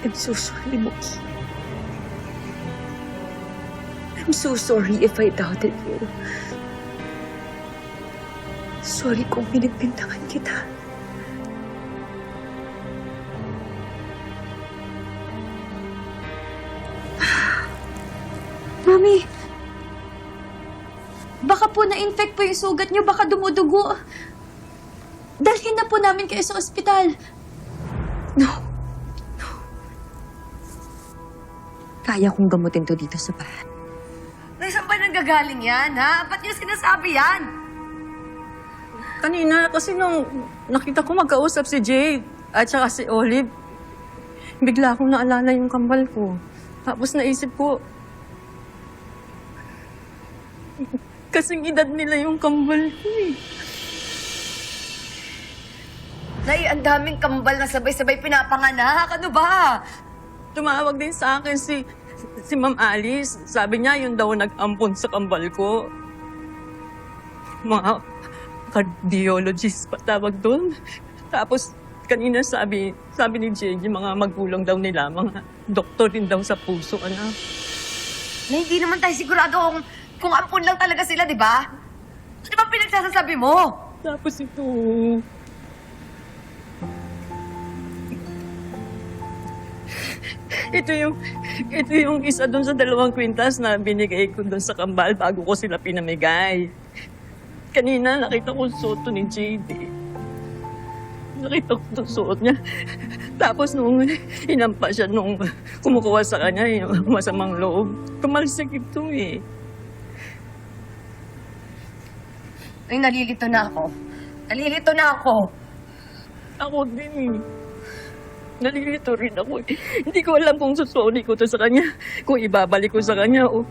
I'm so sorry, Mookie. I'm so sorry if I doubted you. Sorry kung pinagbintangan kita. Mami, baka po na-infect po yung sugat niyo, baka dumudugo. Dalhin na po namin kayo sa ospital. No. Kaya kong gamutin to dito sa bahay. Saan ba nanggagaling yan, ha? Ba't niyo sinasabi yan? Kanina, kasi nung nakita ko magkausap si Jade at saka si Olive, bigla akong naalala yung kambal ko. Tapos naisip ko, kasing edad nila yung kambal ko eh. Nay, ang daming kambal na sabay-sabay pinapanganak. Ano ba? Tumawag din sa akin si Ma'am Alice. Sabi niya, yun daw nag-ampon sa kambal ko. Mga cardiologist pa tawag doon. Tapos, kanina sabi ni Jade, yung mga magulang daw nila, mga doktor din daw sa puso, anak. Na hindi naman tayo sigurado kung ampun lang talaga sila, di ba? Di ba pinagsasasabi mo? Tapos ito, ito yung isa doon sa 2 kwintas na binigay ko doon sa kambal bago ko sila pinamigay. Kanina nakita ko suot to ni JD. Nakita ko itong suot niya. Tapos nung inampa siya nung kumukuha sa kanya, yung masamang loob, tumalsik ito eh. Ay, nalilito na ako. Nalilito na ako. Ako din eh. Nalilito rin ako eh. Hindi ko alam kung susuli ko to sa kanya. Kung ibabalik ko sa kanya o...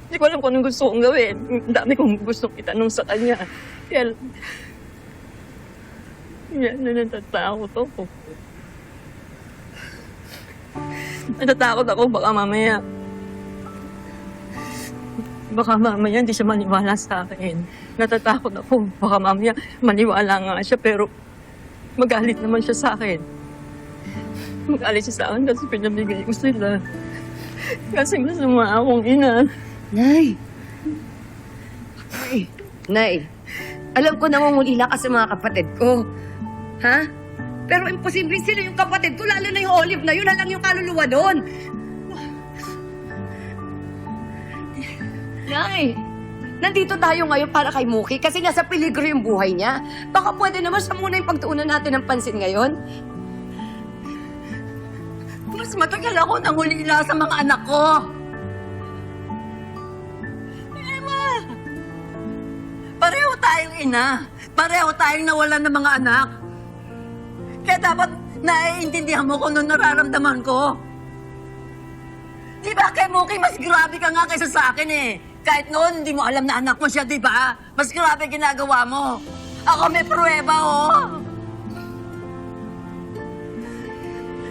Hindi ko alam kung anong gusto kong gawin. Ang dami kong gustong itanong sa kanya. Kaya... Yan na natatakot ako. Natatakot ako baka mamaya... Baka mamaya hindi siya maniwala sa akin. Natatakot ako. Baka mamaya maniwala nga siya pero... Magalit naman siya sa akin. Magalit siya sa akin kasi pinamigay ko sila. Kasi masama akong ina. Nay! Nay, alam ko nangungulila ka sa mga kapatid ko. Ha? Pero imposible sila yung kapatid ko, lalo na yung Olive na yun, lang yung kaluluwa doon. Nay! Nandito tayo ngayon para kay Mookie kasi nasa peligro yung buhay niya. Baka pwede naman siya muna yung pagtuunan natin ng pansin ngayon. Mas matagal ako nangulila sa mga anak ko. Emma! Pareho tayong ina. Pareho tayong nawalan ng mga anak. Kaya dapat naiintindihan mo kung ano nararamdaman ko. Di ba kay Mookie mas grabe ka nga kaysa sa akin eh. Kahit noon, hindi mo alam na anak mo siya, di ba? Mas grabe ginagawa mo. Ako may pruweba, oh.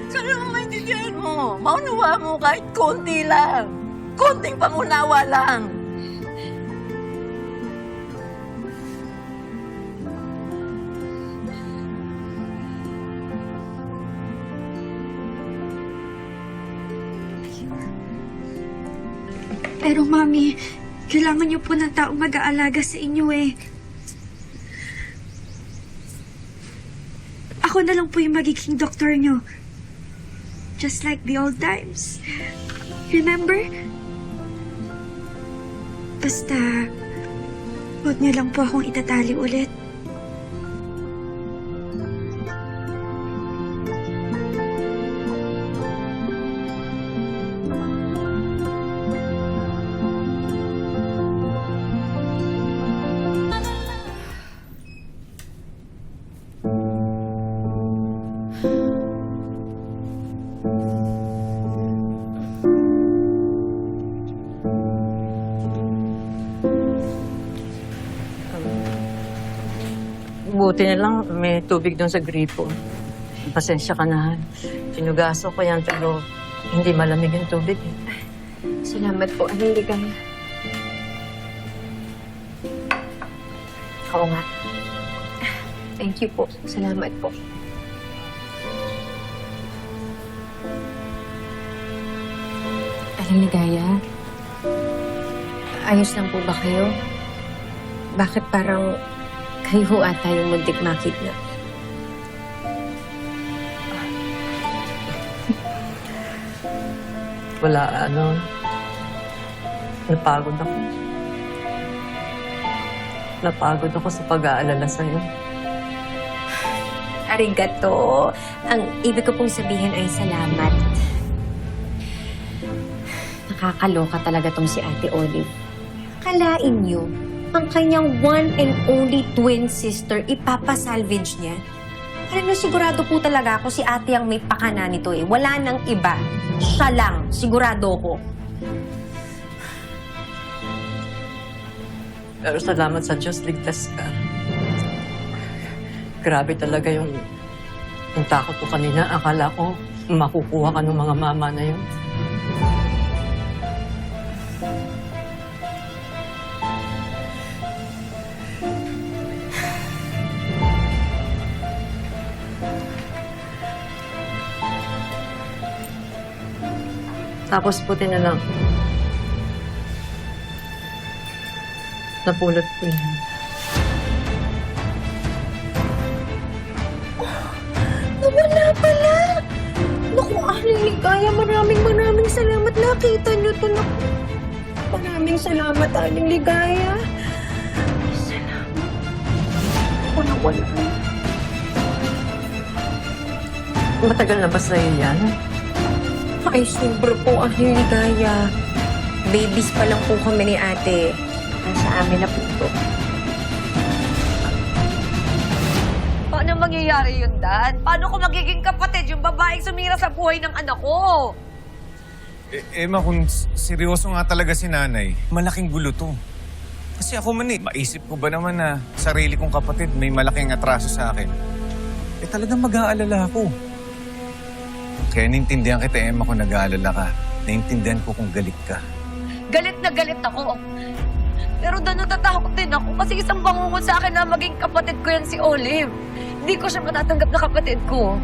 Sana mo maintindihan mo. Maunawa mo kahit konti lang. Konting pangunawa lang. Pero Mami, kailangan niyo po ng taong mag-aalaga sa inyo eh. Ako na lang po yung magiging doktor niyo. Just like the old times. Remember? Basta, huwag niyo lang po akong itatali ulit. Buti na lang may tubig doon sa gripo. Pasensya ka na. Sinugaso ko yan pero hindi malamig yung tubig eh. Salamat po. Anong ligay? Oo nga. Thank you po. Salamat po. Aling Ligaya, ayos lang po ba kayo? Bakit parang kayo ata yung muntik makidnap? Wala, napagod ako. Napagod ako sa pag-aalala sa'yo. Arigato. Ang ibig ko pong sabihin ay salamat. Nakakaloka talaga tong si Ate Olive. Kalain niyo, ang kanyang one and only twin sister, ipapasalvage niya. Alam niyo, sigurado po talaga ako si ate ang may pakana nito eh. Wala nang iba. Siya lang. Sigurado ko. Pero salamat sa Diyos, ligtas ka. Grabe talaga yung takot ko kanina. Akala ko makukuha ka ng mga mama na yun. Tapos puti na lang. Napulot ko yun. Nawala pala! Naku, Aling Ligaya, maraming salamat. Nakita niyo to. Naku. Maraming salamat, Aling Ligaya. Salamat. Ako nawala. Matagal na ba sa'yo yan? Ay, sobra po, Aling Ligaya. Babies pa lang po kami ni ate. Nasa amin na po ito. Paano mangyayari yun, Dan? Paano ko magiging kapatid yung babaeng sumira sa buhay ng anak ko? Emma, kung seryoso nga talaga si nanay, malaking gulo to. Kasi ako man maisip ko ba naman na sarili kong kapatid may malaking atraso sa akin? Talagang mag-aalala ako. Kaya naintindihan kita, Emma, kung nag-aalala ka. Naintindihan ko kung galit ka. Galit na galit ako. Pero Dan, natatakot din ako kasi isang bangungot sa akin na maging kapatid ko yan si Olive. Hindi ko siya matatanggap na kapatid ko.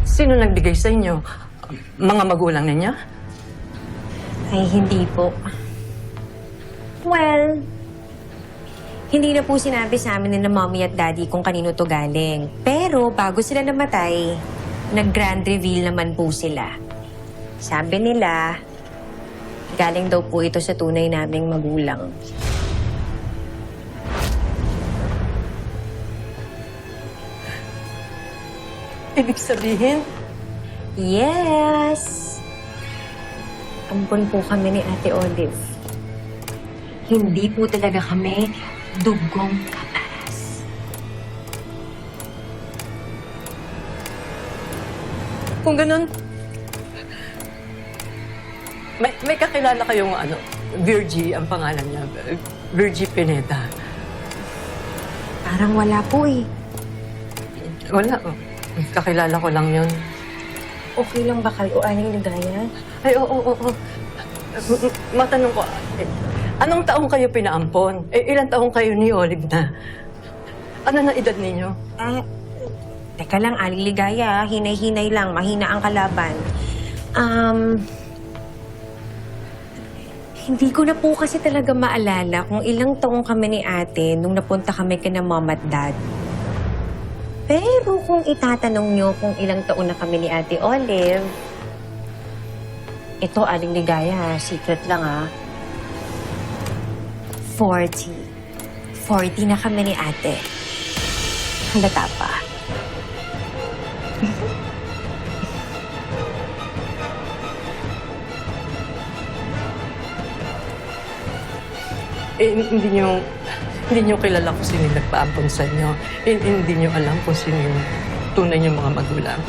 Sino nagbigay sa inyo? Mga magulang ninyo? Ay, hindi po. Well, hindi na po sinabi sa amin ng mommy at daddy kung kanino to galing. Pero bago sila namatay, nag-grand reveal naman po sila. Sabi nila, galing daw po ito sa tunay naming magulang. Ibig sabihin, Yes! Ampon po kami ni Ate Olive. Hindi po talaga kami dugong kaparas. kung ganun, may kakilala kayong Virgie ang pangalan niya. Virgie Pineda. Parang wala po eh. Wala. Kakilala ko lang yun. Okay lang ba kayo, Aling Ligaya? Ay, oo. Matanong ko, anong taong kayo pinaampon? Ilang taong kayo ni Olive na? Ano na edad ninyo? Teka lang, Aling Ligaya. Hinay-hinay lang. Mahina ang kalaban. Hindi ko na po kasi talaga maalala kung ilang taong kami ni ate nung napunta kami kina mom at dad. Pero kung itatanong nyo kung ilang taon na kami ni Ate Olive, ito, Aling Ligaya, secret lang 40. 40 na kami ni ate. Halata pa. Hindi nyo kilala kung sino nagpaampon sa inyo. Hindi nyo alam kung sino yung tunay niyong mga magulang.